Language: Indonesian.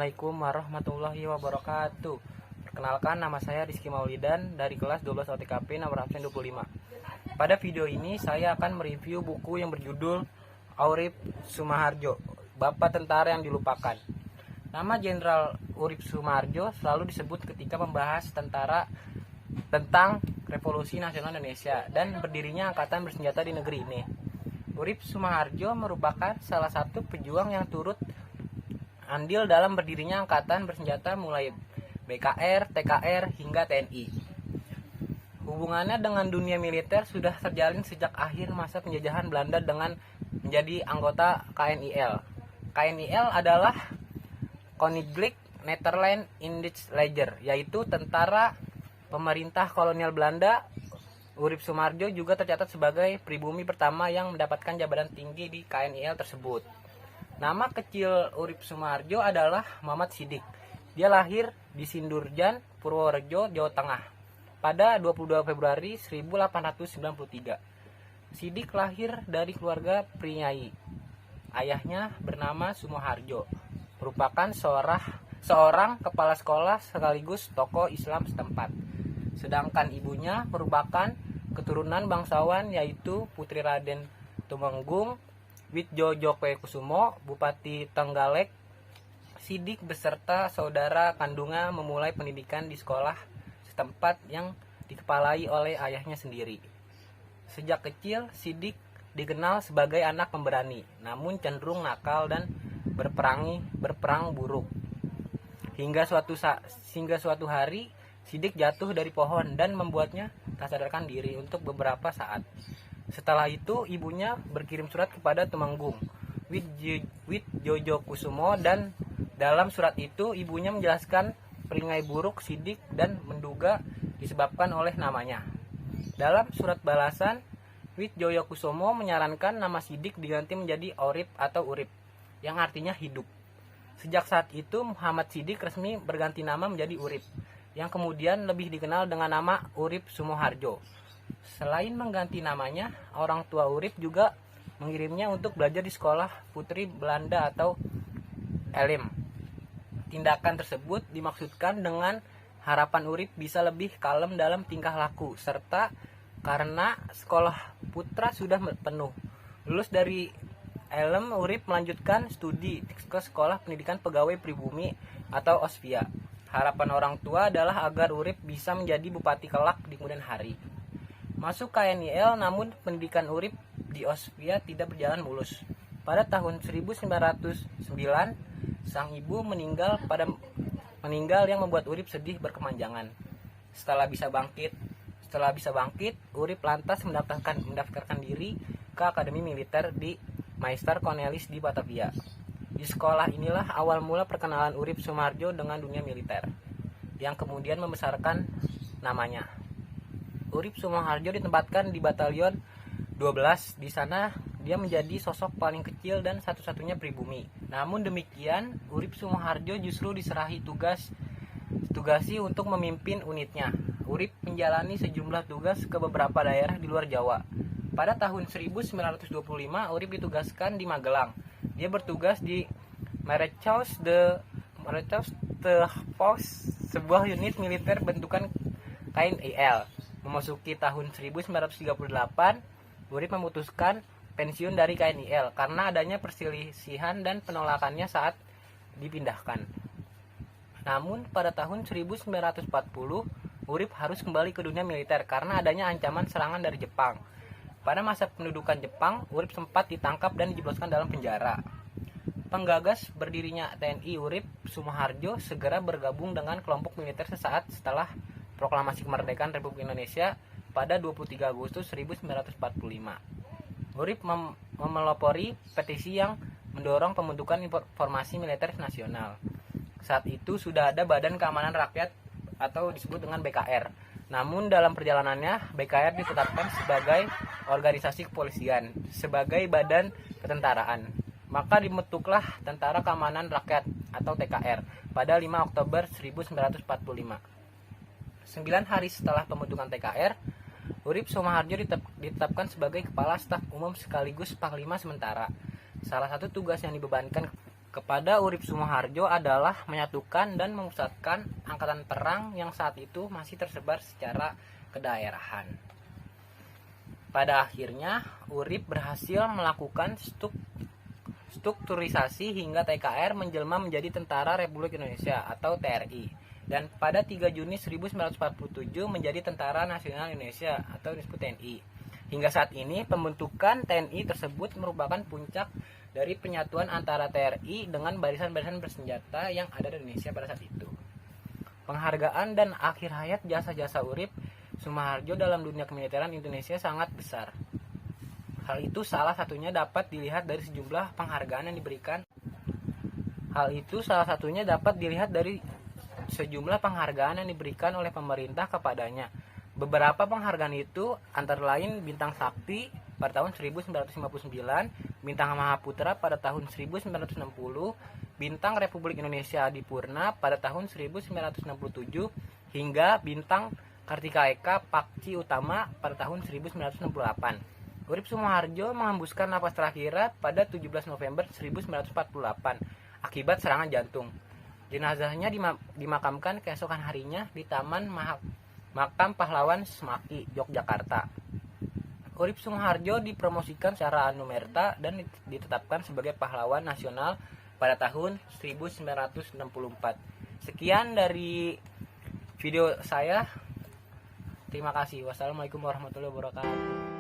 Assalamualaikum warahmatullahi wabarakatuh. Perkenalkan, nama saya Rizky Maulidan dari kelas 12 OTKP nomor absen 25. Pada video ini saya akan mereview buku yang berjudul Urip Sumoharjo, Bapak Tentara yang Dilupakan. Nama Jenderal Urip Sumoharjo selalu disebut ketika membahas tentang Revolusi Nasional Indonesia dan berdirinya angkatan bersenjata di negeri ini. Urip Sumoharjo merupakan salah satu pejuang yang turut andil dalam berdirinya angkatan bersenjata mulai BKR, TKR, hingga TNI. Hubungannya dengan dunia militer sudah terjalin sejak akhir masa penjajahan Belanda dengan menjadi anggota KNIL. KNIL adalah Koninklijk Nederland Indisch Leger, yaitu tentara pemerintah kolonial Belanda. Urip Sumoharjo juga tercatat sebagai pribumi pertama yang mendapatkan jabatan tinggi di KNIL tersebut. Nama kecil Urip Sumoharjo adalah Muhammad Sidik. Dia lahir di Sindurjan, Purworejo, Jawa Tengah pada 22 Februari 1893. Sidik lahir dari keluarga prinyai. Ayahnya bernama Sumoharjo, merupakan seorang kepala sekolah sekaligus tokoh Islam setempat. Sedangkan ibunya merupakan keturunan bangsawan, yaitu Putri Raden Tumenggung Widjojogokusumo, Bupati Trenggalek. Sidik beserta saudara kandungnya memulai pendidikan di sekolah setempat yang dikepalai oleh ayahnya sendiri. Sejak kecil, Sidik dikenal sebagai anak pemberani, namun cenderung nakal dan berperang buruk. Hingga suatu hari, Sidik jatuh dari pohon dan membuatnya tak sadarkan diri untuk beberapa saat. Setelah itu, ibunya berkirim surat kepada Tumenggung Widjojogokusumo, dan dalam surat itu ibunya menjelaskan peringai buruk Sidik dan menduga disebabkan oleh namanya. Dalam surat balasan, Widjojogokusumo menyarankan nama Sidik diganti menjadi Orip atau Urip, yang artinya hidup. Sejak saat itu, Muhammad Sidik resmi berganti nama menjadi Urip, yang kemudian lebih dikenal dengan nama Urip Sumoharjo. Selain mengganti namanya, orang tua Urip juga mengirimnya untuk belajar di sekolah putri Belanda atau Elim. Tindakan tersebut dimaksudkan dengan harapan Urip bisa lebih kalem dalam tingkah laku, serta karena sekolah putra sudah penuh. Lulus dari Elim, Urip melanjutkan studi ke sekolah pendidikan pegawai pribumi atau Ospia. Harapan orang tua adalah agar Urip bisa menjadi bupati kelak di kemudian hari. Masuk KNIL, namun pendidikan Urip di Ospia tidak berjalan mulus. Pada tahun 1909, sang ibu meninggal yang membuat Urip sedih berkepanjangan. Setelah bisa bangkit, Urip lantas mendaftarkan diri ke Akademi Militer di Meister Cornelis di Batavia. Di sekolah inilah awal mula perkenalan Urip Sumoharjo dengan dunia militer, yang kemudian membesarkan namanya. Urip Sumoharjo ditempatkan di Batalion 12. Di sana dia menjadi sosok paling kecil dan satu-satunya pribumi. Namun demikian, Urip Sumoharjo justru ditugasi untuk memimpin unitnya. Urip menjalani sejumlah tugas ke beberapa daerah di luar Jawa. Pada tahun 1925, Urip ditugaskan di Magelang. Dia bertugas di Maréchaux de Force, sebuah unit militer bentukan KNIL. Memasuki tahun 1938, Urip memutuskan pensiun dari KNIL karena adanya perselisihan dan penolakannya saat dipindahkan. Namun pada tahun 1940, Urip harus kembali ke dunia militer karena adanya ancaman serangan dari Jepang. Pada masa pendudukan Jepang, Urip sempat ditangkap dan dijebloskan dalam penjara. Penggagas berdirinya TNI, Urip Sumoharjo segera bergabung dengan kelompok militer sesaat setelah Proklamasi Kemerdekaan Republik Indonesia pada 23 Agustus 1945. Urip memelopori petisi yang mendorong pembentukan formasi militer nasional. Saat itu sudah ada Badan Keamanan Rakyat atau disebut dengan BKR. Namun dalam perjalanannya, BKR ditetapkan sebagai organisasi kepolisian, sebagai badan ketentaraan. Maka dibentuklah Tentara Keamanan Rakyat atau TKR pada 5 Oktober 1945. 9 hari setelah pembentukan TKR, Urip Sumoharjo ditetapkan sebagai Kepala Staf Umum sekaligus Panglima sementara. Salah satu tugas yang dibebankan kepada Urip Sumoharjo adalah menyatukan dan memusatkan angkatan perang yang saat itu masih tersebar secara kedaerahan. Pada akhirnya, Urip berhasil melakukan strukturisasi hingga TKR menjelma menjadi Tentara Republik Indonesia atau TRI, dan pada 3 Juni 1947 menjadi Tentara Nasional Indonesia atau disebut TNI. Hingga saat ini, pembentukan TNI tersebut merupakan puncak dari penyatuan antara TRI dengan barisan-barisan bersenjata yang ada di Indonesia pada saat itu. Penghargaan dan akhir hayat jasa-jasa Urip Sumoharjo dalam dunia kemiliteran Indonesia sangat besar. Hal itu salah satunya dapat dilihat dari sejumlah penghargaan yang diberikan. Oleh pemerintah kepadanya. Beberapa penghargaan itu antara lain Bintang Sakti pada tahun 1959, Bintang Mahaputra pada tahun 1960, Bintang Republik Indonesia Adipurna pada tahun 1967, hingga Bintang Kartika Eka Pakci Utama pada tahun 1968. Urip Sumoharjo menghembuskan napas terakhir pada 17 November 1948 akibat serangan jantung. Jenazahnya dimakamkan keesokan harinya di Taman Makam Pahlawan Semaki, Yogyakarta. Urip Sumoharjo dipromosikan secara anumerta dan ditetapkan sebagai pahlawan nasional pada tahun 1964. Sekian dari video saya. Terima kasih. Wassalamualaikum warahmatullahi wabarakatuh.